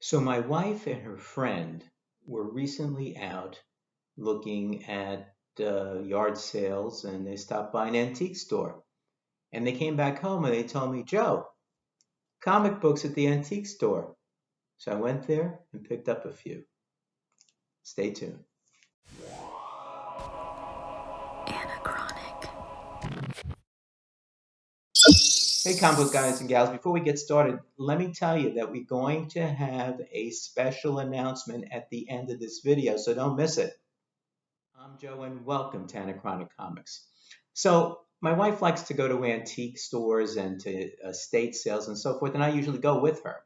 So my wife and her friend were recently out looking at yard sales, and they stopped by an antique store. And they came back home and they told me, Joe, comic books at the antique store. So I went there and picked up a few. Stay tuned. Anachronic. Hey, comic book guys and gals, before we get started, let me tell you that we're going to have a special announcement at the end of this video, so don't miss it. I'm Joe, and welcome to Anachronic Comics. So, my wife likes to go to antique stores and to estate sales and so forth, and I usually go with her.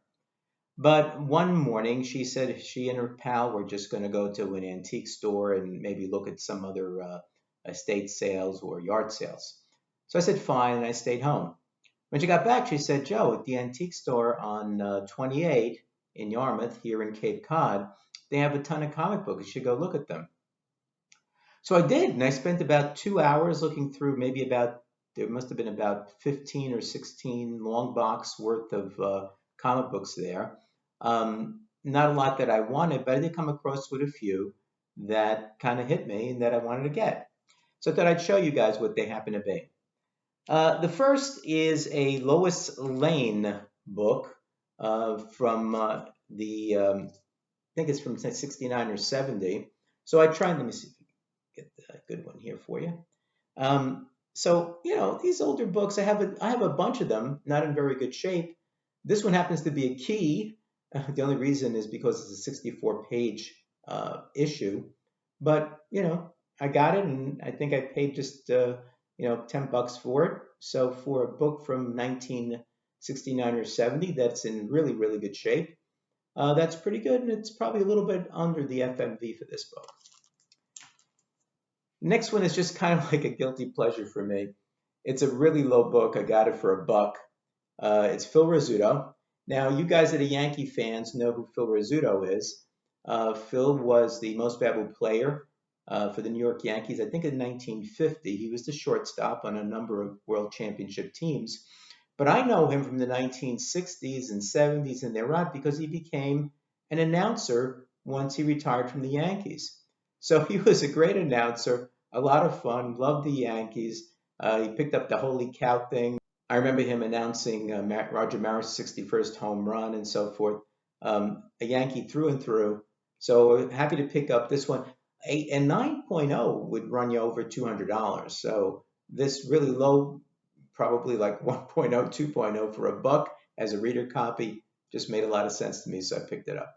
But one morning, she said she and her pal were just going to go to an antique store and maybe look at some other estate sales or yard sales. So I said, fine, and I stayed home. When she got back, she said, Joe, at the antique store on 28 in Yarmouth, here in Cape Cod, they have a ton of comic books. You should go look at them. So I did, and I spent about 2 hours looking through there must have been about 15 or 16 long box worth of comic books there. Not a lot that I wanted, but I did come across with a few that kind of hit me and that I wanted to get. So I thought I'd show you guys what they happen to be. The first is a Lois Lane book from I think it's from 69 or 70. So I tried, let me see get a good one here for you. These older books, I have a bunch of them, not in very good shape. This one happens to be a key. The only reason is because it's a 64-page issue. But I got it, and I think I paid just $10 for it. So for a book from 1969 or 70 that's in really really good shape, that's pretty good, and it's probably a little bit under the FMV for this book. Next one is just kind of like a guilty pleasure for me. It's a really low book. I got it for $1. It's Phil Rizzuto. Now, you guys that are Yankee fans know who Phil Rizzuto is. Phil was the most valuable player for the New York Yankees, I think in 1950. He was the shortstop on a number of world championship teams. But I know him from the 1960s and 70s and thereon because he became an announcer once he retired from the Yankees. So he was a great announcer, a lot of fun, loved the Yankees. He picked up the holy cow thing. I remember him announcing Roger Maris' 61st home run and so forth. A Yankee through and through. So happy to pick up this one. A 9.0 would run you over $200. So this really low, probably like 1.0, 2.0 for $1 as a reader copy just made a lot of sense to me, so I picked it up.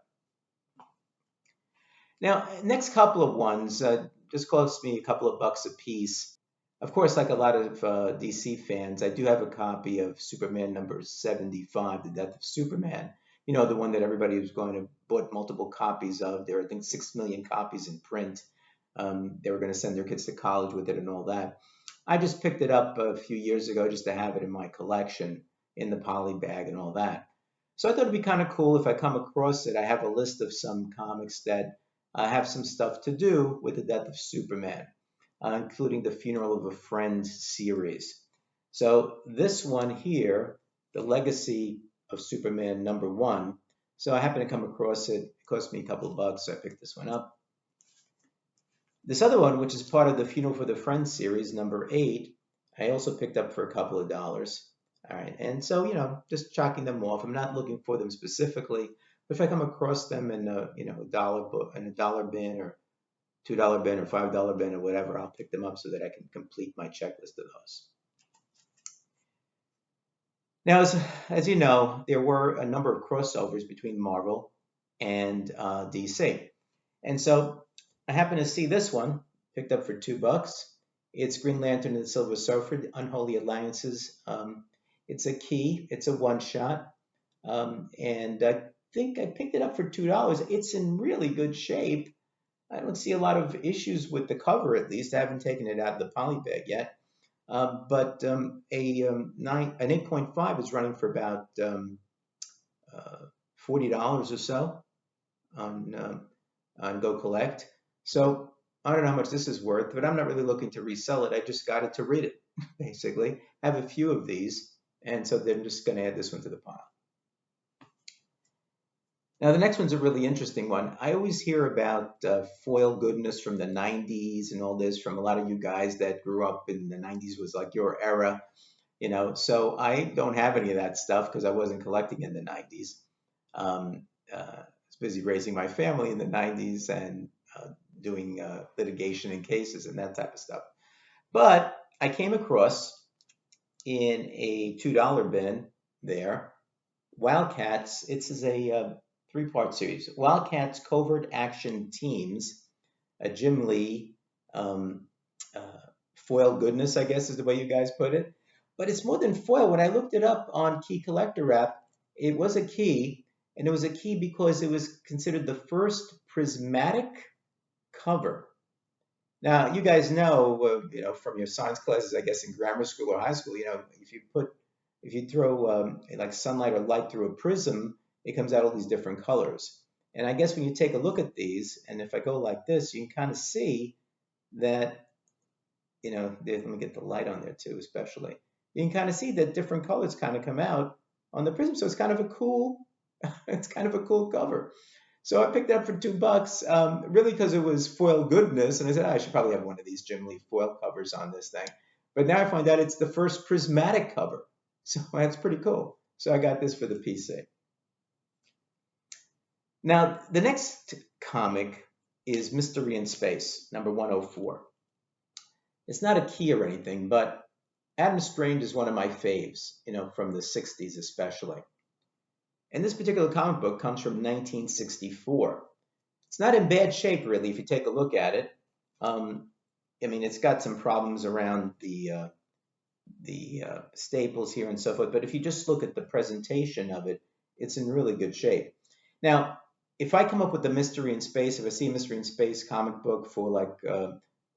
Now, next couple of ones just cost me a couple of bucks a piece. Of course, like a lot of DC fans, I do have a copy of Superman number 75, The Death of Superman. You know, the one that everybody was going to bought multiple copies of. There are, I think, 6 million copies in print. They were going to send their kids to college with it and all that. I just picked it up a few years ago just to have it in my collection in the poly bag and all that. So I thought it'd be kind of cool if I come across it. I have a list of some comics that have some stuff to do with the death of Superman, including the Funeral of a Friend series. So this one here, The Legacy of Superman #1. So I happened to come across it. It cost me a couple of bucks, so I picked this one up. This other one, which is part of the Funeral for the Friend series, #8, I also picked up for a couple of dollars. All right, and so just chalking them off. I'm not looking for them specifically, but if I come across them in a dollar book, in a dollar bin or $2 bin or $5 bin or whatever, I'll pick them up so that I can complete my checklist of those. Now, as you know, there were a number of crossovers between Marvel and DC, and so I happened to see this one picked up for $2. It's Green Lantern and the Silver Surfer, the Unholy Alliances. It's a key. It's a one shot, and I think I picked it up for $2. It's in really good shape. I don't see a lot of issues with the cover, at least. I haven't taken it out of the poly bag yet. But an 8.5 is running for about $40 or so on Go Collect. So I don't know how much this is worth, but I'm not really looking to resell it. I just got it to read it, basically. I have a few of these, and so they're just going to add this one to the pile. Now, the next one's a really interesting one. I always hear about foil goodness from the 90s and all this from a lot of you guys that grew up in the 90s was like your era, you know. So I don't have any of that stuff because I wasn't collecting in the 90s. I was busy raising my family in the 90s and doing litigation and cases and that type of stuff. But I came across in a $2 bin there Wildcats. This is a three-part series. Wildcats Covert Action Teams, a Jim Lee um, uh, foil goodness, I guess is the way you guys put it. But it's more than foil. When I looked it up on Key Collector app, it was a key, and it was a key because it was considered the first prismatic cover. Now, you guys know, from your science classes, I guess in grammar school or high school, if you throw like sunlight or light through a prism, it comes out all these different colors. And I guess when you take a look at these, and if I go like this, you can kind of see that, let me get the light on there too, especially. You can kind of see that different colors kind of come out on the prism. So it's kind of a cool, it's kind of a cool cover. So I picked it up for $2, really because it was foil goodness, and I said, I should probably have one of these Jim Lee foil covers on this thing. But now I find out it's the first prismatic cover, so that's pretty cool. So I got this for the PC. Now the next comic is Mystery in Space, number 104. It's not a key or anything, but Adam Strange is one of my faves, from the 60s especially. And this particular comic book comes from 1964. It's not in bad shape, really, if you take a look at it. It's got some problems around the staples here and so forth, but if you just look at the presentation of it, it's in really good shape. Now, if I come up with a Mystery in Space, if I see a Mystery in Space comic book for like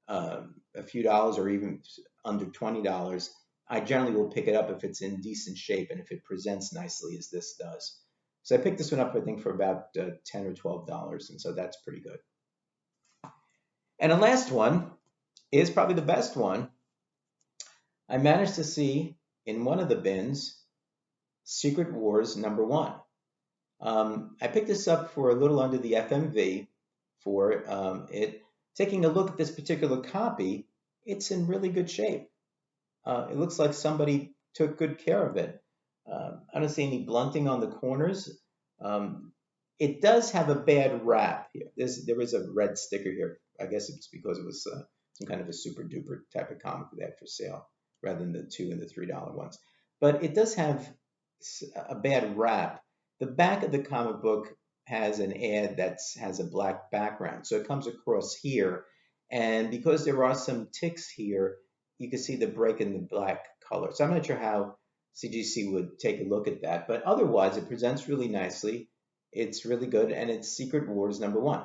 a few dollars or even under $20, I generally will pick it up if it's in decent shape and if it presents nicely as this does. So I picked this one up, I think, for about $10 or $12, and so that's pretty good. And the last one is probably the best one. I managed to see in one of the bins, Secret Wars number 1. I picked this up for a little under the FMV for it. Taking a look at this particular copy, it's in really good shape. It looks like somebody took good care of it. I don't see any blunting on the corners. It does have a bad wrap here. There is a red sticker here. I guess it's because it was some kind of a super duper type of comic they had for sale rather than the $2 and the $3 ones. But it does have a bad wrap. The back of the comic book has an ad that has a black background. So it comes across here. And because there are some ticks here, you can see the break in the black color. So I'm not sure how CGC would take a look at that. But otherwise, it presents really nicely. It's really good. And it's Secret Wars number 1.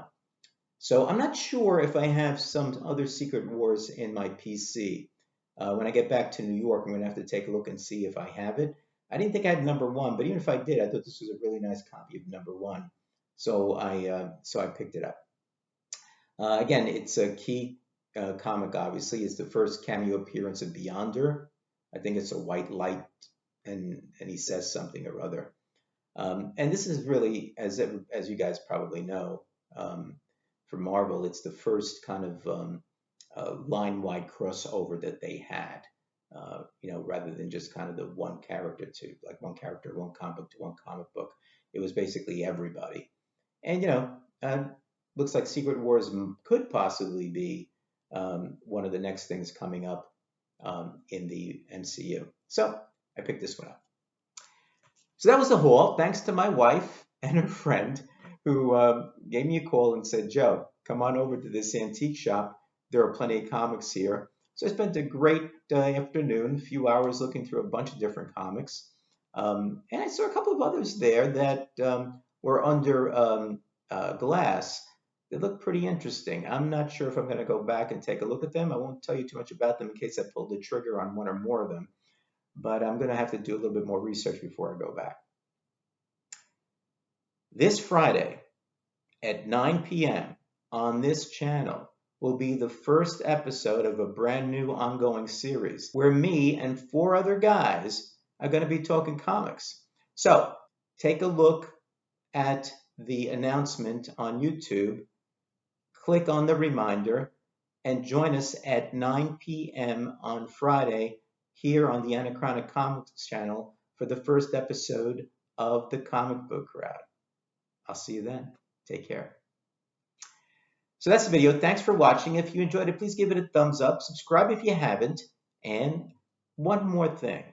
So I'm not sure if I have some other Secret Wars in my PC. When I get back to New York, I'm going to have to take a look and see if I have it. I didn't think I had number 1, but even if I did, I thought this was a really nice copy of number 1. So I picked it up. Again, it's a key comic, obviously. It's the first cameo appearance of Beyonder. I think it's a white light, and he says something or other. And this is really, as you guys probably know, for Marvel, it's the first kind of line-wide crossover that they had. Rather than just kind of the one character to like one character, one comic book to one comic book. It was basically everybody. And, looks like Secret Wars could possibly be one of the next things coming up in the MCU. So I picked this one up. So that was the haul. Thanks to my wife and her friend who gave me a call and said, Joe, come on over to this antique shop. There are plenty of comics here. So I spent a great afternoon, a few hours looking through a bunch of different comics. And I saw a couple of others there that were under glass. They look pretty interesting. I'm not sure if I'm going to go back and take a look at them. I won't tell you too much about them in case I pull the trigger on one or more of them. But I'm going to have to do a little bit more research before I go back. This Friday at 9 p.m. on this channel will be the first episode of a brand new ongoing series where me and 4 other guys are going to be talking comics. So take a look at the announcement on YouTube, click on the reminder, and join us at 9 p.m. on Friday here on the Anachronic Comics channel for the first episode of the Comic Book Crowd. I'll see you then. Take care. So that's the video. Thanks for watching. If you enjoyed it, please give it a thumbs up. Subscribe if you haven't. And one more thing.